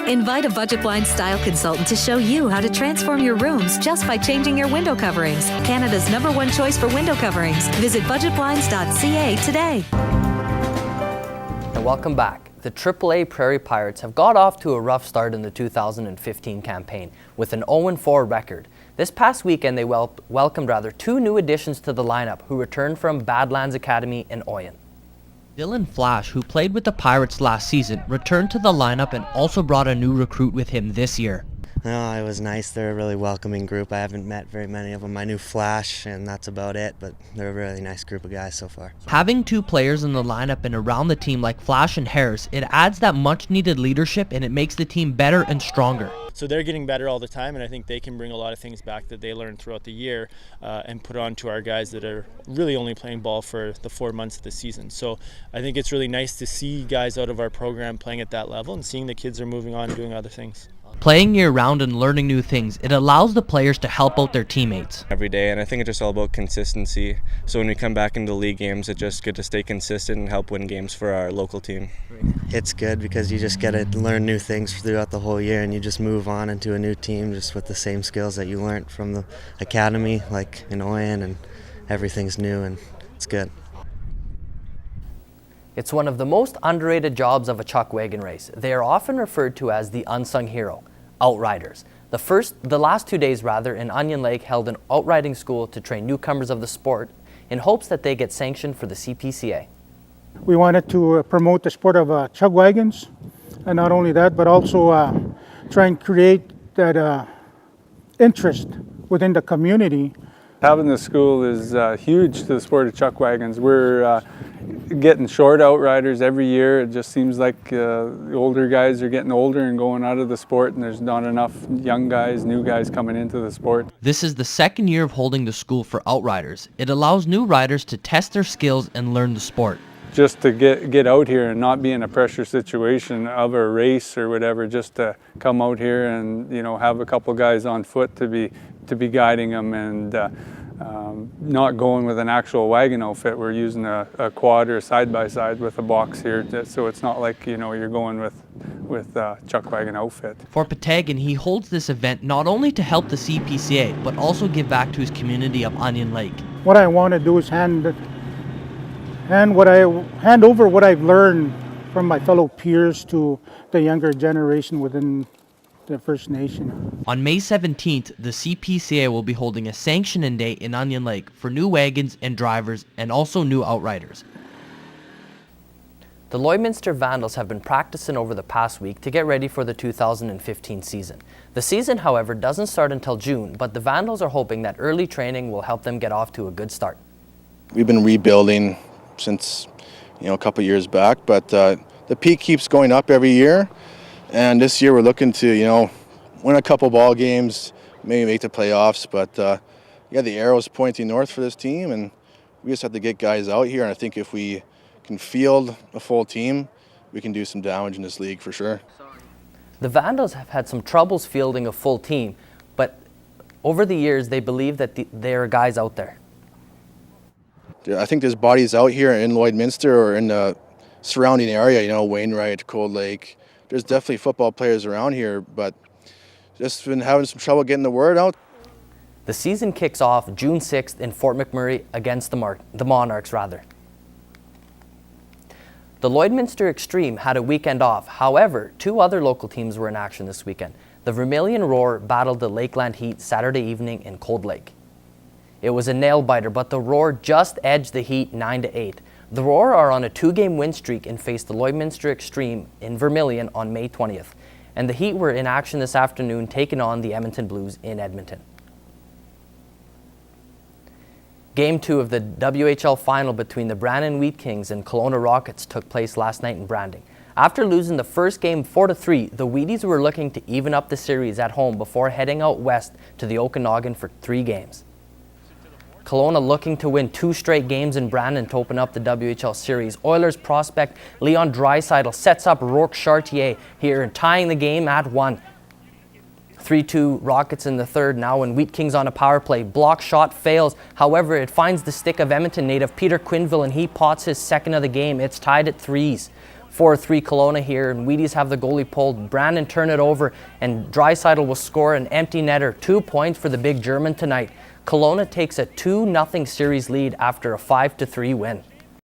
Invite a Budget Blinds style consultant to show you how to transform your rooms just by changing your window coverings. Canada's #1 choice for window coverings. Visit budgetblinds.ca today. And welcome back. The AAA Prairie Pirates have got off to a rough start in the 2015 campaign with an 0-4 record. This past weekend they welcomed two new additions to the lineup who returned from Badlands Academy in Oyen. Dylan Flash, who played with the Pirates last season, returned to the lineup and also brought a new recruit with him this year. No, it was nice. They're a really welcoming group. I haven't met very many of them. I knew Flash, and that's about it, but they're a really nice group of guys so far. Having two players in the lineup and around the team like Flash and Harris, it adds that much-needed leadership and it makes the team better and stronger. So they're getting better all the time, and I think they can bring a lot of things back that they learned throughout the year and put on to our guys that are really only playing ball for the 4 months of the season. So I think it's really nice to see guys out of our program playing at that level and seeing the kids are moving on and doing other things. Playing year-round and learning new things, it allows the players to help out their teammates every day, and I think it's just all about consistency. So when we come back into league games, it's just good to stay consistent and help win games for our local team. It's good because you just get to learn new things throughout the whole year, and you just move on into a new team just with the same skills that you learned from the academy, like in Oyen, and everything's new, and it's good. It's one of the most underrated jobs of a chuck wagon race. They are often referred to as the unsung hero, outriders. The last 2 days in Oyen Lake held an outriding school to train newcomers of the sport in hopes that they get sanctioned for the CPCA. We wanted to promote the sport of chug wagons, and not only that, but also try and create that interest within the community. Having the school is huge to the sport of chuck wagons. We're getting short outriders every year. It just seems like the older guys are getting older and going out of the sport, and there's not enough young guys, new guys coming into the sport. This is the second year of holding the school for outriders. It allows new riders to test their skills and learn the sport. Just to get out here and not be in a pressure situation of a race or whatever, just to come out here and have a couple guys on foot to be guiding them, and not going with an actual wagon outfit. We're using a quad or a side-by-side with a box here, so it's not like you're going with chuck wagon outfit. For Patagon, he holds this event not only to help the CPCA, but also give back to his community of Oyen Lake. What I want to do is hand over what I've learned from my fellow peers to the younger generation within the First Nation. On May 17th, the CPCA will be holding a sanctioning day in Oyen Lake for new wagons and drivers and also new outriders. The Lloydminster Vandals have been practicing over the past week to get ready for the 2015 season. The season, however, doesn't start until June, but the Vandals are hoping that early training will help them get off to a good start. We've been rebuilding since a couple years back, but the peak keeps going up every year. And this year we're looking to, win a couple ball games, maybe make the playoffs. But the arrow's pointing north for this team, and we just have to get guys out here. And I think if we can field a full team, we can do some damage in this league for sure. The Vandals have had some troubles fielding a full team, but over the years they believe that there are guys out there. I think there's bodies out here in Lloydminster or in the surrounding area, Wainwright, Cold Lake. There's definitely football players around here, but just been having some trouble getting the word out. The season kicks off June 6th in Fort McMurray against the Monarchs. The Lloydminster Extreme had a weekend off. However, two other local teams were in action this weekend. The Vermilion Roar battled the Lakeland Heat Saturday evening in Cold Lake. It was a nail-biter, but the Roar just edged the Heat 9-8. The Roar are on a 2-game win streak and face the Lloydminster Extreme in Vermilion on May 20th. And the Heat were in action this afternoon, taking on the Edmonton Blues in Edmonton. Game 2 of the WHL final between the Brandon Wheat Kings and Kelowna Rockets took place last night in Branding. After losing the first game 4-3, the Wheaties were looking to even up the series at home before heading out west to the Okanagan for 3 games. Kelowna looking to win 2 straight games in Brandon to open up the WHL series. Oilers prospect Leon Draisaitl sets up Rourke Chartier here and tying the game at 1. 3-2 Rockets in the third now, and Wheat Kings on a power play. Block shot fails. However, it finds the stick of Edmonton native Peter Quinville, and he pots his second of the game. It's tied at 3s. 4-3 Kelowna here, and Wheaties have the goalie pulled. Brandon turn it over, and Draisaitl will score an empty netter. 2 points for the big German tonight. Kelowna takes a 2-0 series lead after a 5-3 win.